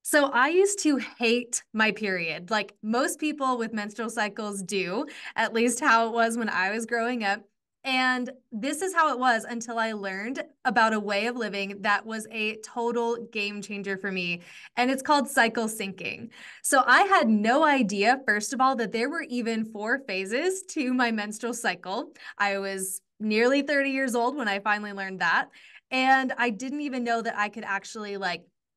So I used to hate my period, like most people with menstrual cycles do, at least how it was when I was growing up. And this is how it was until I learned about a way of living that was a total game changer for me. And it's called cycle syncing. So I had no idea, first of all, that there were even four phases to my menstrual cycle. I was nearly 30 years old when I finally learned that. And I didn't even know that I could actually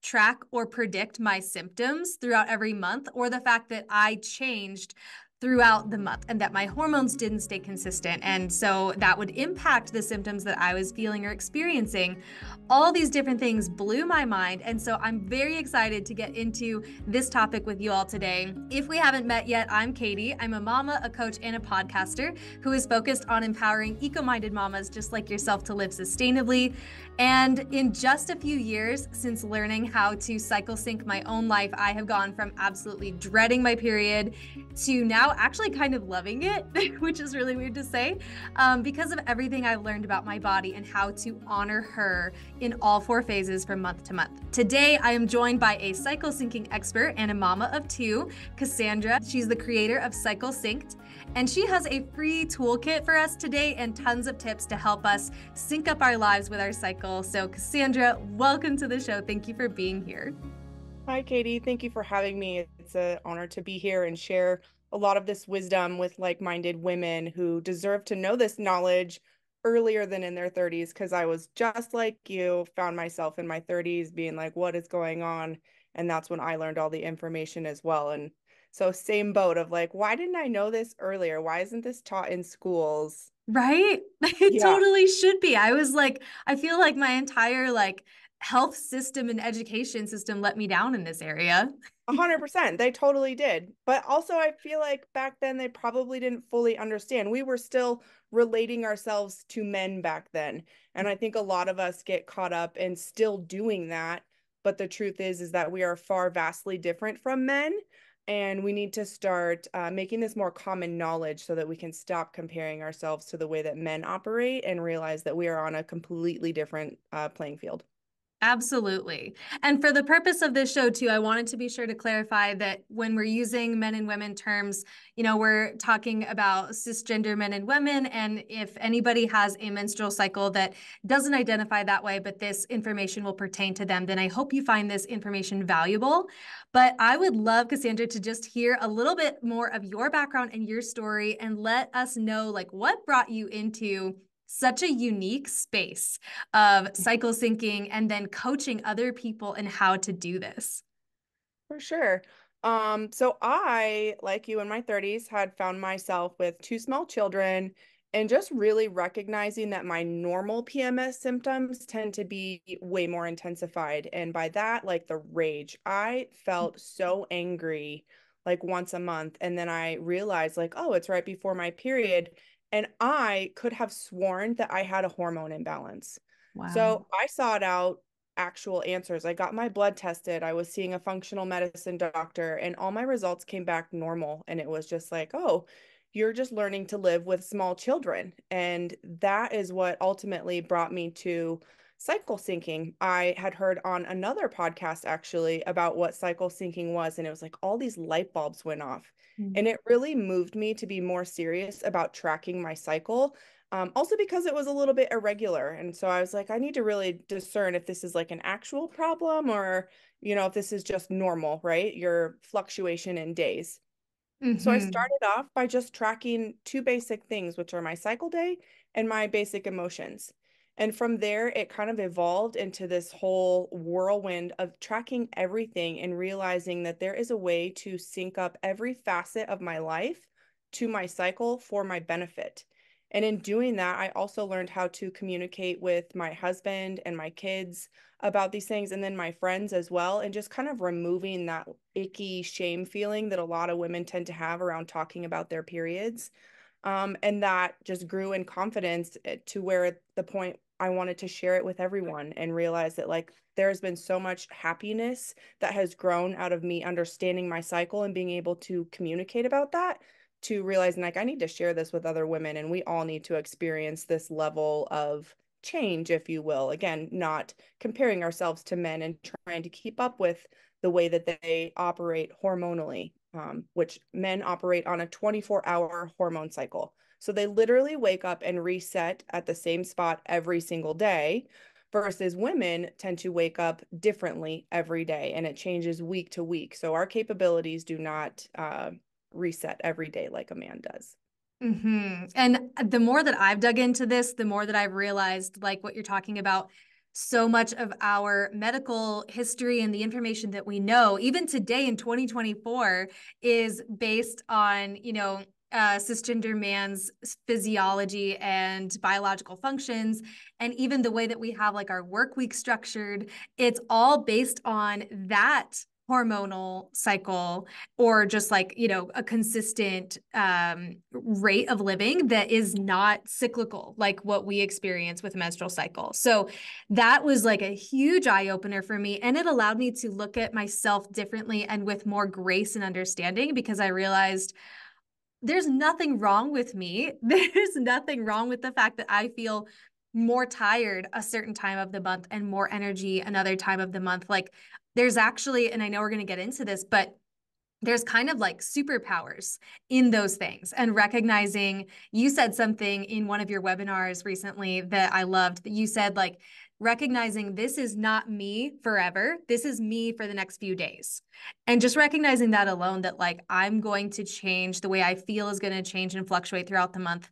track or predict my symptoms throughout every month, or the fact that I changed throughout the month and that my hormones didn't stay consistent. And so that would impact the symptoms that I was feeling or experiencing. All these different things blew my mind. And so I'm very excited to get into this topic with you all today. If we haven't met yet, I'm Katie. I'm a mama, a coach, and a podcaster who is focused on empowering eco-minded mamas just like yourself to live sustainably. And in just a few years since learning how to cycle sync my own life, I have gone from absolutely dreading my period to now actually kind of loving it, which is really weird to say, because of everything I've learned about my body and how to honor her in all four phases from month to month. Today, I am joined by a cycle syncing expert and a mama of two, Cassandra. She's the creator of Cycle Synced, and she has a free toolkit for us today and tons of tips to help us sync up our lives with our cycle. So, Cassandra, welcome to the show. Thank you for being here. Hi, Katie. Thank you for having me. It's an honor to be here and share a lot of this wisdom with like-minded women who deserve to know this knowledge earlier than in their 30s, because I was just like you, found myself in my 30s being like, what is going on? And that's when I learned all the information as well. And so same boat of like, why didn't I know this earlier? Why isn't this taught in schools? Right? It Yeah. totally should be. I was like, I feel like my entire health system and education system let me down in this area. 100%. They totally did. But also, I feel like back then they probably didn't fully understand. We were still relating ourselves to men back then. And I think a lot of us get caught up in still doing that. But the truth is that we are far vastly different from men. And we need to start making this more common knowledge so that we can stop comparing ourselves to the way that men operate and realize that we are on a completely different playing field. Absolutely. And for the purpose of this show, too, I wanted to be sure to clarify that when we're using men and women terms, we're talking about cisgender men and women. And if anybody has a menstrual cycle that doesn't identify that way, but this information will pertain to them, then I hope you find this information valuable. But I would love, Cassandra, to just hear a little bit more of your background and your story and let us know, what brought you into such a unique space of cycle syncing and then coaching other people in how to do this. For sure. So I, like you in my 30s, had found myself with two small children and just really recognizing that my normal PMS symptoms tend to be way more intensified. And by that, like the rage, I felt so angry like once a month. And then I realized, like, oh, it's right before my period. And I could have sworn that I had a hormone imbalance. Wow. So I sought out actual answers. I got my blood tested. I was seeing a functional medicine doctor, and all my results came back normal. And it was just like, oh, you're just learning to live with small children. And that is what ultimately brought me to cycle syncing. I had heard on another podcast actually about what cycle syncing was, and it was like all these light bulbs went off. Mm. And it really moved me to be more serious about tracking my cycle, also because it was a little bit irregular. And so I was like, I need to really discern if this is like an actual problem or, if this is just normal, right? Your fluctuation in days. So I Hmm. started off by just tracking two basic things, which are my cycle day and my basic emotions. And from there, it kind of evolved into this whole whirlwind of tracking everything and realizing that there is a way to sync up every facet of my life to my cycle for my benefit. And in doing that, I also learned how to communicate with my husband and my kids about these things, and then my friends as well, and just kind of removing that icky shame feeling that a lot of women tend to have around talking about their periods. And that just grew in confidence to where at the point I wanted to share it with everyone and realize that like there's been so much happiness that has grown out of me understanding my cycle and being able to communicate about that, to realizing like I need to share this with other women and we all need to experience this level of change, if you will. Again, not comparing ourselves to men and trying to keep up with the way that they operate hormonally, which men operate on a 24-hour hormone cycle. So they literally wake up and reset at the same spot every single day, versus women tend to wake up differently every day, and it changes week to week. So our capabilities do not reset every day like a man does. And the more that I've dug into this, the more that I've realized, like what you're talking about, so much of our medical history and the information that we know, even today in 2024, is based on, cisgender man's physiology and biological functions. And even the way that we have like our work week structured, it's all based on that hormonal cycle, or just like, a consistent rate of living that is not cyclical like what we experience with menstrual cycle. So that was like a huge eye opener for me, and it allowed me to look at myself differently and with more grace and understanding, because I realized there's nothing wrong with me. There's nothing wrong with the fact that I feel more tired a certain time of the month and more energy another time of the month. Like, there's actually, and I know we're going to get into this, but there's kind of like superpowers in those things. And recognizing, you said something in one of your webinars recently that I loved, that you said, like, recognizing this is not me forever. This is me for the next few days. And just recognizing that alone, that like I'm going to change, the way I feel is going to change and fluctuate throughout the month,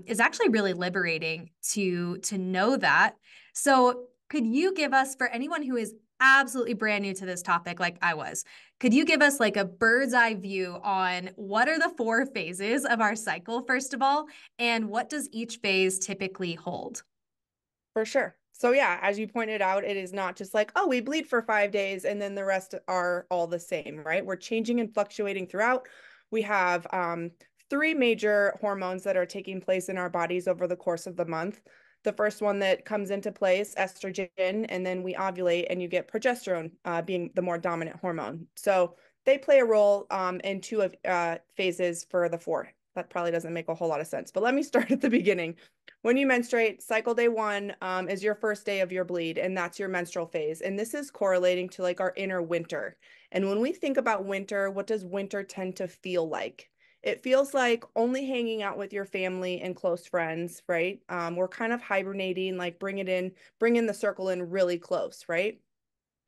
is actually really liberating to know that. So could you give us, for anyone who is absolutely brand new to this topic, like I was, could you give us like a bird's eye view on what are the 4 phases of our cycle, first of all, and what does each phase typically hold? For sure. So yeah, as you pointed out, it is not just like, oh, we bleed for 5 days and then the rest are all the same, right? We're changing and fluctuating throughout. We have 3 major hormones that are taking place in our bodies over the course of the month. The first one that comes into play is estrogen, and then we ovulate and you get progesterone being the more dominant hormone. So they play a role in 2 phases for the 4. That probably doesn't make a whole lot of sense, but let me start at the beginning. When you menstruate, cycle day 1 is your first day of your bleed, and that's your menstrual phase. And this is correlating to like our inner winter. And when we think about winter, what does winter tend to feel like? It feels like only hanging out with your family and close friends, right? We're kind of hibernating, like bring in the circle in really close, right?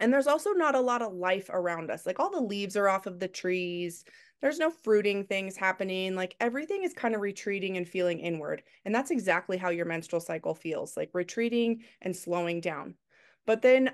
And there's also not a lot of life around us. Like all the leaves are off of the trees. There's no fruiting things happening. Like everything is kind of retreating and feeling inward. And that's exactly how your menstrual cycle feels, like retreating and slowing down. But then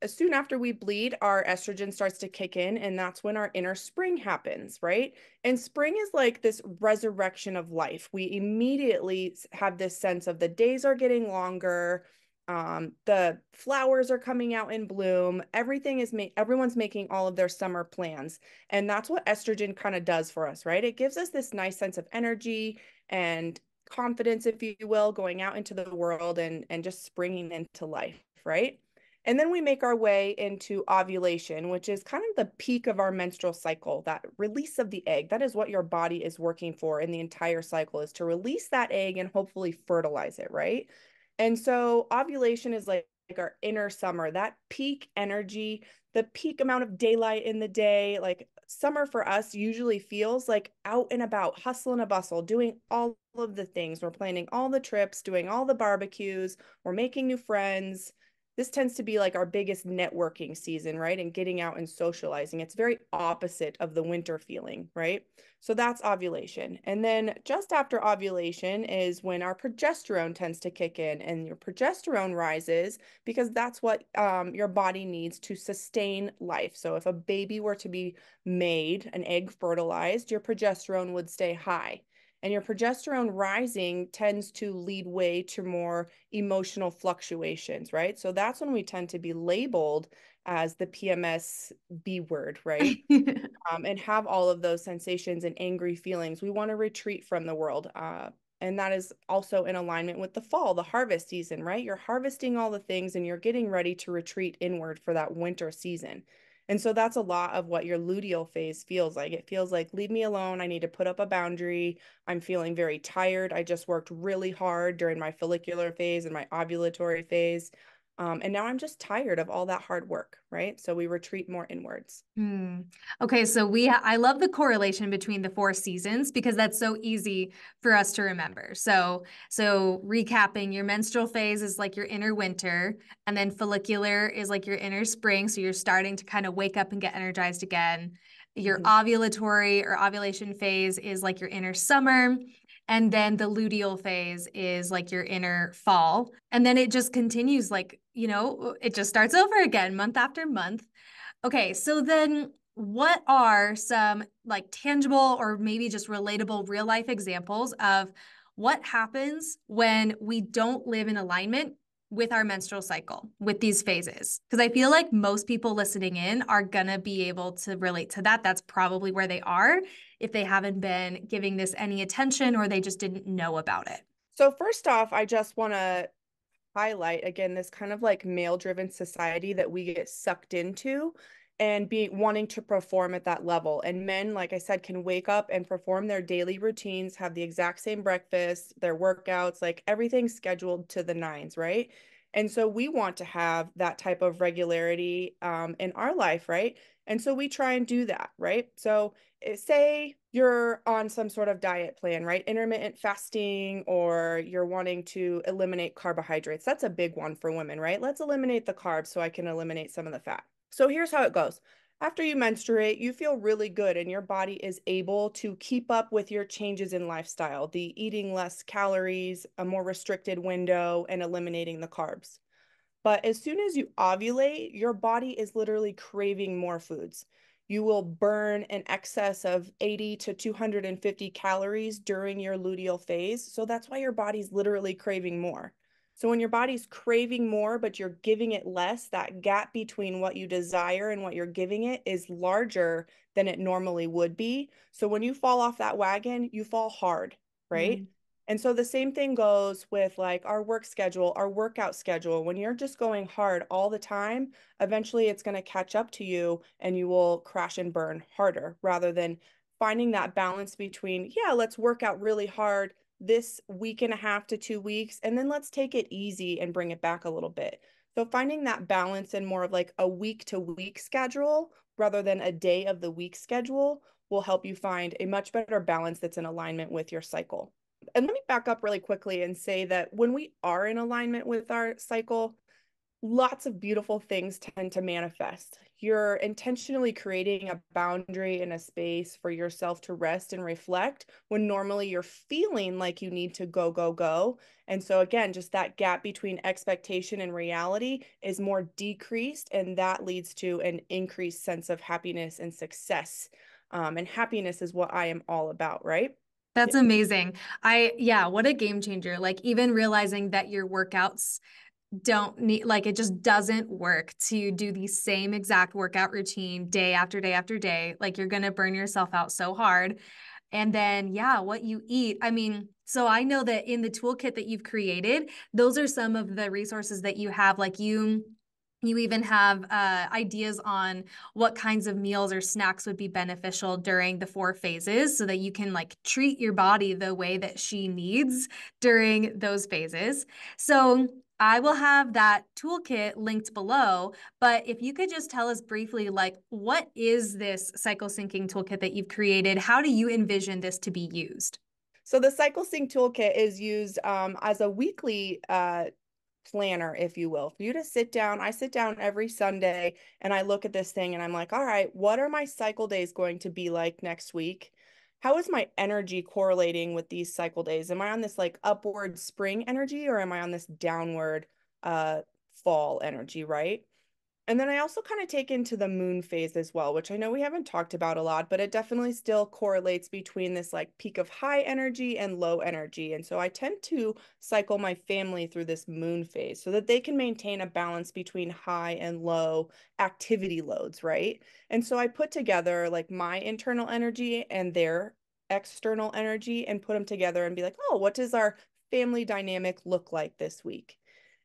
as soon after we bleed, our estrogen starts to kick in, and that's when our inner spring happens, right? And spring is like this resurrection of life. We immediately have this sense of the days are getting longer, the flowers are coming out in bloom, everyone's making all of their summer plans, and that's what estrogen kind of does for us, right? It gives us this nice sense of energy and confidence, if you will, going out into the world and just springing into life, right? And then we make our way into ovulation, which is kind of the peak of our menstrual cycle, that release of the egg. That is what your body is working for in the entire cycle, is to release that egg and hopefully fertilize it, right? And so ovulation is like our inner summer, that peak energy, the peak amount of daylight in the day. Like summer for us usually feels like out and about, hustle and a bustle, doing all of the things. We're planning all the trips, doing all the barbecues, we're making new friends. This tends to be like our biggest networking season, right? And getting out and socializing. It's very opposite of the winter feeling, right? So that's ovulation. And then just after ovulation is when our progesterone tends to kick in, and your progesterone rises because that's what your body needs to sustain life. So if a baby were to be made, an egg fertilized, your progesterone would stay high. And your progesterone rising tends to lead way to more emotional fluctuations, right? So that's when we tend to be labeled as the PMS B word, right? And have all of those sensations and angry feelings. We want to retreat from the world. And that is also in alignment with the fall, the harvest season, right? You're harvesting all the things and you're getting ready to retreat inward for that winter season. And so that's a lot of what your luteal phase feels like. It feels like, leave me alone. I need to put up a boundary. I'm feeling very tired. I just worked really hard during my follicular phase and my ovulatory phase. And now I'm just tired of all that hard work, right? So we retreat more inwards. Hmm. Okay, so I love the correlation between the four seasons because that's so easy for us to remember. So recapping, your menstrual phase is like your inner winter, and then follicular is like your inner spring, so you're starting to kind of wake up and get energized again. Your Mhm. ovulatory or ovulation phase is like your inner summer, and then the luteal phase is like your inner fall. And then it just continues like, it just starts over again month after month. Okay, so then what are some like tangible or maybe just relatable real life examples of what happens when we don't live in alignment with our menstrual cycle, with these phases? Because I feel like most people listening in are going to be able to relate to that. That's probably where they are if they haven't been giving this any attention or they just didn't know about it. So first off, I just want to highlight again this kind of like male-driven society that we get sucked into and be wanting to perform at that level. And men, like I said, can wake up and perform their daily routines, have the exact same breakfast, their workouts, like everything's scheduled to the nines, right? And so we want to have that type of regularity in our life, right? And so we try and do that, right? So say you're on some sort of diet plan, right? Intermittent fasting, or you're wanting to eliminate carbohydrates. That's a big one for women, right? Let's eliminate the carbs so I can eliminate some of the fat. So here's how it goes. After you menstruate, you feel really good and your body is able to keep up with your changes in lifestyle, the eating less calories, a more restricted window, and eliminating the carbs. But as soon as you ovulate, your body is literally craving more foods. You will burn an excess of 80 to 250 calories during your luteal phase. So that's why your body's literally craving more. So when your body's craving more, but you're giving it less, that gap between what you desire and what you're giving it is larger than it normally would be. So when you fall off that wagon, you fall hard, right? Mm. And so the same thing goes with like our work schedule, our workout schedule. When you're just going hard all the time, eventually it's going to catch up to you and you will crash and burn harder rather than finding that balance between, yeah, let's work out really hard this week and a half to 2 weeks, and then let's take it easy and bring it back a little bit. So finding that balance and more of like a week to week schedule rather than a day of the week schedule will help you find a much better balance that's in alignment with your cycle. And let me back up really quickly and say that when we are in alignment with our cycle, lots of beautiful things tend to manifest. You're intentionally creating a boundary and a space for yourself to rest and reflect when normally you're feeling like you need to go, go, go. And so, again, just that gap between expectation and reality is more decreased, and that leads to an increased sense of happiness and success. And happiness is what I am all about, right? That's amazing. Yeah, what a game changer. Like even realizing that your workouts don't need, like, it just doesn't work to do the same exact workout routine day after day after day. Like you're going to burn yourself out so hard. And then, yeah, what you eat. I mean, so I know that in the toolkit that you've created, those are some of the resources that you have. Like you even have ideas on what kinds of meals or snacks would be beneficial during the four phases so that you can like treat your body the way that she needs during those phases. So I will have that toolkit linked below, but if you could just tell us briefly, like, what is this cycle syncing toolkit that you've created? How do you envision this to be used? So the Cycle Sync toolkit is used as a weekly planner, if you will, for you to sit down. I sit down every Sunday and I look at this thing and I'm like, all right, what are my cycle days going to be like next week? How is my energy correlating with these cycle days? Am I on this like upward spring energy or am I on this downward uh fall energy, right? And then I also kind of take into the moon phase as well, which I know we haven't talked about a lot, but it definitely still correlates between this like peak of high energy and low energy. And so I tend to cycle my family through this moon phase so that they can maintain a balance between high and low activity loads, right? And so I put together like my internal energy and their external energy and put them together and be like, oh, what does our family dynamic look like this week?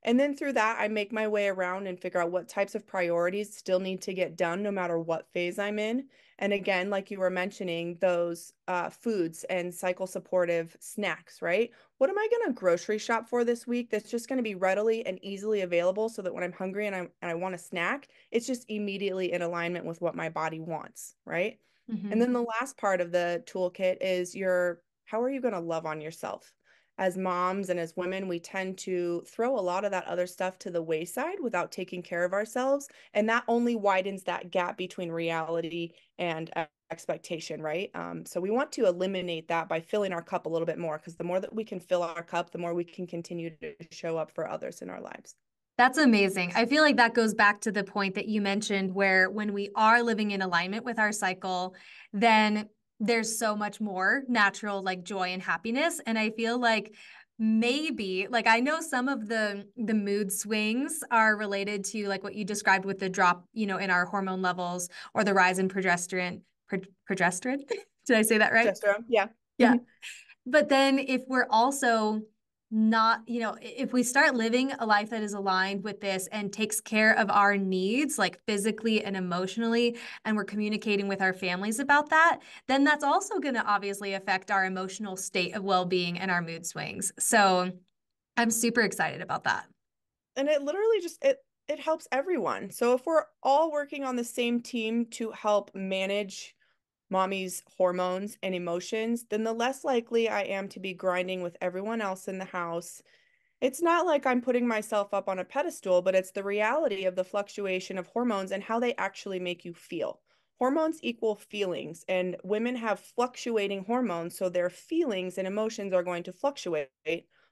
And then through that, I make my way around and figure out what types of priorities still need to get done no matter what phase I'm in. And again, like you were mentioning, those foods and cycle supportive snacks, right? What am I going to grocery shop for this week that's just going to be readily and easily available so that when I'm hungry and I want a snack, it's just immediately in alignment with what my body wants, right? And then Mhm. the last part of the toolkit is your how are you going to love on yourself? As moms and as women, we tend to throw a lot of that other stuff to the wayside without taking care of ourselves. And that only widens that gap between reality and expectation, right? So we want to eliminate that by filling our cup a little bit more, because the more that we can fill our cup, the more we can continue to show up for others in our lives. That's amazing. I feel like that goes back to the point that you mentioned where when we are living in alignment with our cycle, then there's so much more natural like joy and happiness. And I feel like maybe like I know some of the mood swings are related to like what you described with the drop, in our hormone levels or the rise in progesterone. Did I say that right? Progesterone, yeah. Yeah. But then if we're also not, if we start living a life that is aligned with this and takes care of our needs, like physically and emotionally, and we're communicating with our families about that, then that's also going to obviously affect our emotional state of well-being and our mood swings. So I'm super excited about that. And it literally just it helps everyone. So if we're all working on the same team to help manage mommy's hormones and emotions, then the less likely I am to be grinding with everyone else in the house. It's not like I'm putting myself up on a pedestal, but it's the reality of the fluctuation of hormones and how they actually make you feel. Hormones equal feelings, and women have fluctuating hormones, so their feelings and emotions are going to fluctuate,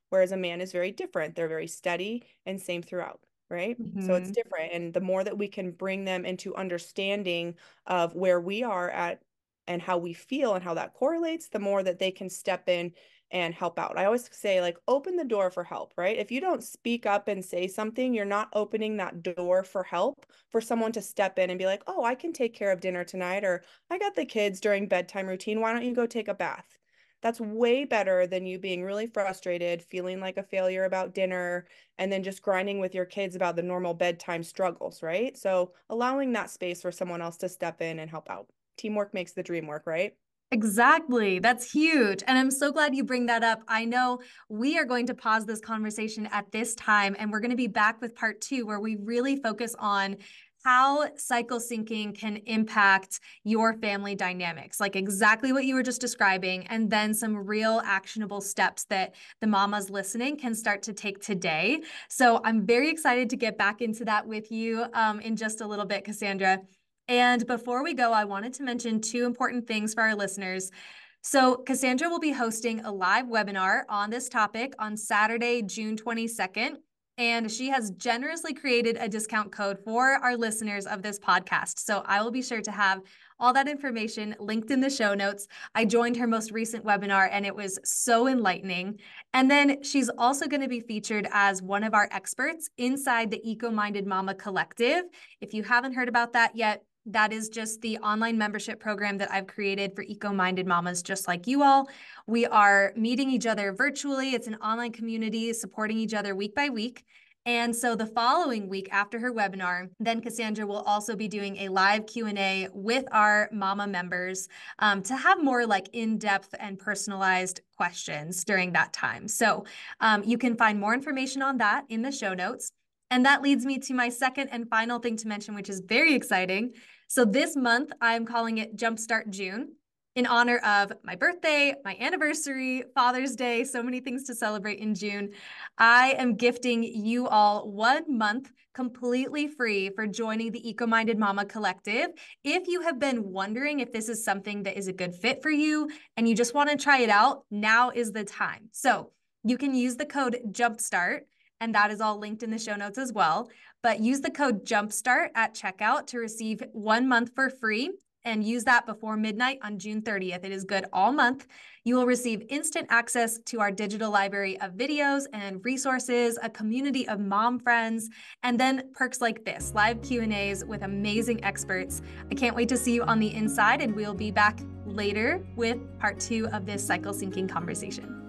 whereas a man is very different. They're very steady and same throughout, right? So it's Mhm. different. And the more that we can bring them into understanding of where we are at and how we feel and how that correlates, the more that they can step in and help out. I always say, like, open the door for help, right? If you don't speak up and say something, you're not opening that door for help for someone to step in and be like, oh, I can take care of dinner tonight, or I got the kids during bedtime routine. Why don't you go take a bath? That's way better than you being really frustrated, feeling like a failure about dinner, and then just grinding with your kids about the normal bedtime struggles, right? So allowing that space for someone else to step in and help out. Teamwork makes the dream work, right? Exactly. That's huge. And I'm so glad you bring that up. I know we are going to pause this conversation at this time, and we're going to be back with part two, where we really focus on how cycle syncing can impact your family dynamics, like exactly what you were just describing, and then some real actionable steps that the mamas listening can start to take today. So I'm very excited to get back into that with you in just a little bit, Cassandra. And before we go, I wanted to mention two important things for our listeners. So, Cassandra will be hosting a live webinar on this topic on Saturday, June 22nd. And she has generously created a discount code for our listeners of this podcast. So, I will be sure to have all that information linked in the show notes. I joined her most recent webinar and it was so enlightening. And then she's also going to be featured as one of our experts inside the Eco Minded Mama Collective. If you haven't heard about that yet, that is just the online membership program that I've created for eco-minded mamas just like you all. We are meeting each other virtually. It's an online community supporting each other week by week. And so the following week after her webinar, then Cassandra will also be doing a live Q&A with our mama members to have more like in-depth and personalized questions during that time. So you can find more information on that in the show notes. And that leads me to my second and final thing to mention, which is very exciting. So this month, I'm calling it Jumpstart June in honor of my birthday, my anniversary, Father's Day, so many things to celebrate in June. I am gifting you all 1 month completely free for joining the Eco Minded Mama Collective. If you have been wondering if this is something that is a good fit for you and you just want to try it out, now is the time. So you can use the code JUMPSTART, and that is all linked in the show notes as well. But use the code JUMPSTART at checkout to receive 1 month for free, and use that before midnight on June 30th. It is good all month. You will receive instant access to our digital library of videos and resources, a community of mom friends, and then perks like this, live Q&As with amazing experts. I can't wait to see you on the inside, and we'll be back later with part two of this cycle syncing conversation.